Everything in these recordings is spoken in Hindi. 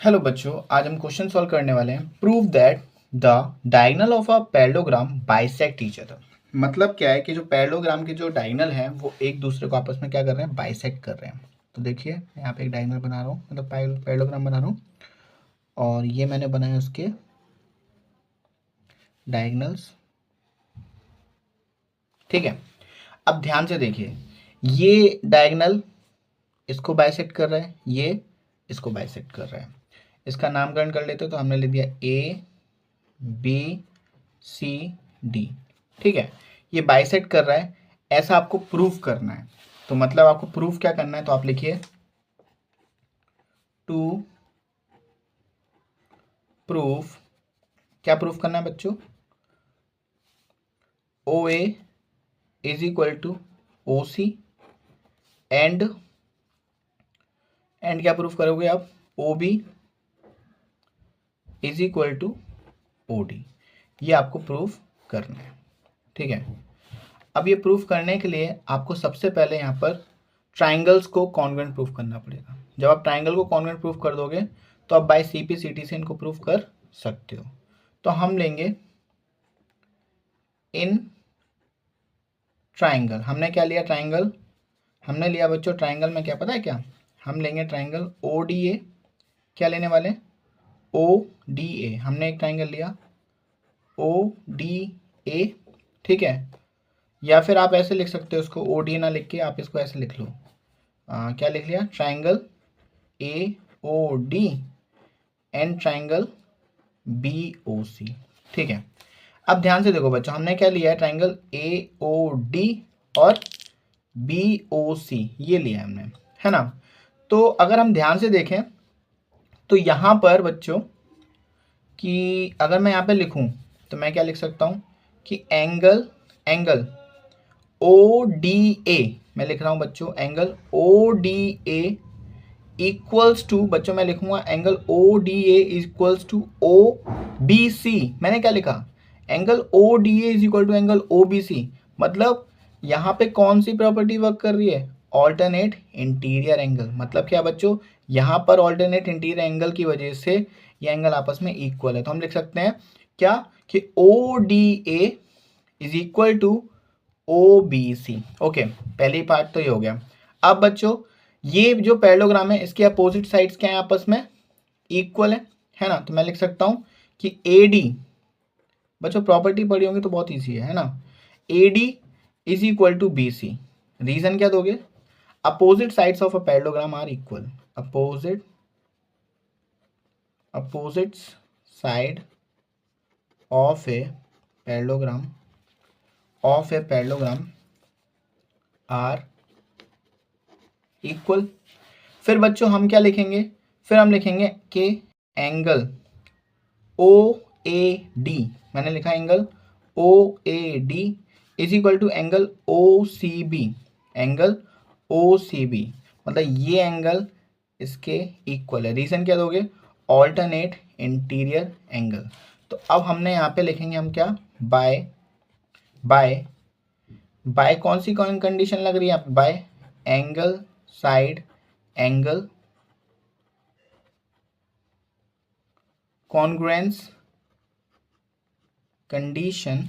हेलो बच्चों, आज हम क्वेश्चन सॉल्व करने वाले हैं। Prove that the diagonal of a parallelogram bisect each other. मतलब क्या है कि जो पैरेललोग्राम के जो डायगोनल हैं वो एक दूसरे को आपस में क्या कर रहे हैं, बाइसेक्ट कर रहे हैं। तो देखिए यहाँ पे एक डायगोनल बना रहा हूँ, मतलब पैरेललोग्राम बना रहा हूँ और ये मैंने बनाया उसके डायगोनल्स। ठीक है, अब ध्यान से देखिए, ये डायगोनल इसको बाइसेक्ट कर रहा है, ये इसको बाइसेक्ट कर रहा है। इसका नामकरण कर लेते तो हमने लिख दिया ए बी सी डी। ठीक है, ये बाइसेक्ट कर रहा है, ऐसा आपको प्रूफ करना है। तो मतलब आपको प्रूफ क्या करना है, तो आप लिखिए टू प्रूफ। क्या प्रूफ करना है बच्चों? O A is equal to O C and क्या प्रूफ करोगे आप? O B is equal to O D. ये आपको प्रूफ करना है। ठीक है, अब ये प्रूफ करने के लिए आपको सबसे पहले यहाँ पर ट्राइंगल्स को कॉन्ग्रुएंट प्रूफ करना पड़ेगा। जब आप ट्राइंगल को कॉन्ग्रुएंट प्रूफ कर दोगे तो आप by C P C T से इनको प्रूफ कर सकते हो। तो हम लेंगे इन ट्राइंगल। हमने क्या लिया? ट्राइंगल हमने लिया बच्चों, ट्राइंगल में क्या पता है क्या? हम लेंगे ट्राइंगल ओ डी ए। क्या लेने वाले? O D A. हमने एक ट्राइंगल लिया ओ डी ए। ठीक है, या फिर आप ऐसे लिख सकते हो उसको, ओ डी ना लिख के आप इसको ऐसे लिख लो। क्या लिख लिया? Triangle A O D and triangle B O C. ठीक है, अब ध्यान से देखो बच्चों, हमने क्या लिया है? ट्राइंगल ए ओ डी और बी ओ सी, ये लिया है हमने, है ना। तो अगर हम ध्यान से देखें तो यहाँ पर बच्चों कि अगर मैं यहाँ पे लिखूँ तो मैं क्या लिख सकता हूँ कि एंगल ओ डी ए, मैं लिख रहा हूँ बच्चों angle O D A equals to, बच्चों मैं लिखूंगा angle O D A equals to O B C. मैंने क्या लिखा? Angle O D A is equal to angle O B C. मतलब यहाँ पे कौन सी प्रॉपर्टी वर्क कर रही है? Alternate interior angle. मतलब क्या बच्चों, यहाँ पर ऑल्टरनेट इंटीरियर एंगल की वजह से ये एंगल आपस में इक्वल है। तो हम लिख सकते हैं क्या कि O D A is equal to O B C. Okay, पहली पार्ट तो ये हो गया। अब बच्चों ये जो पैरेललोग्राम है इसके अपोजिट साइड्स क्या है? आपस में इक्वल है ना। तो मैं लिख सकता हूँ कि ए डी, बच्चों प्रॉपर्टी पढ़ी होंगी तो बहुत ईजी है ना। A D is equal to B C. Reason क्या दोगे? Opposite sides of a parallelogram are equal. Opposite side of a parallelogram are equal. फिर बच्चों हम क्या लिखेंगे? फिर हम लिखेंगे कि एंगल ओ ए डी, मैंने लिखा angle O A D is equal to angle O C B. Angle O C B मतलब ये एंगल इसके इक्वल है। रीजन क्या दोगे? Alternate interior angle. तो अब हमने यहाँ पे लिखेंगे हम क्या? बाय कौन सी कंडीशन लग रही है यहाँ पे? By angle side angle congruence condition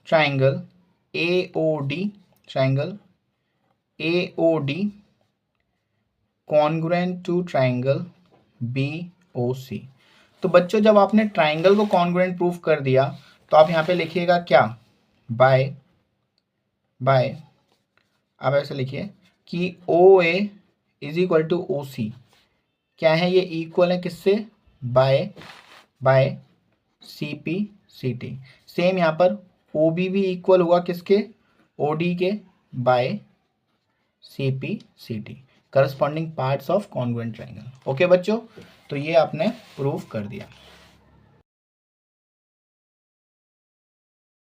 triangle AOD congruent to triangle BOC। तो बच्चों जब आपने ट्राइंगल को कॉन्ग्रुएंट प्रूफ कर दिया तो आप यहाँ पे लिखिएगा क्या? बाय आप ऐसे लिखिए कि OA is equal to OC। क्या है? ये इक्वल है किससे? Bye CP CT। सेम यहाँ पर OB भी इक्वल होगा किसके? OD के by CP CT, corresponding parts of congruent triangle. Okay बच्चों, तो ये आपने प्रूफ कर दिया।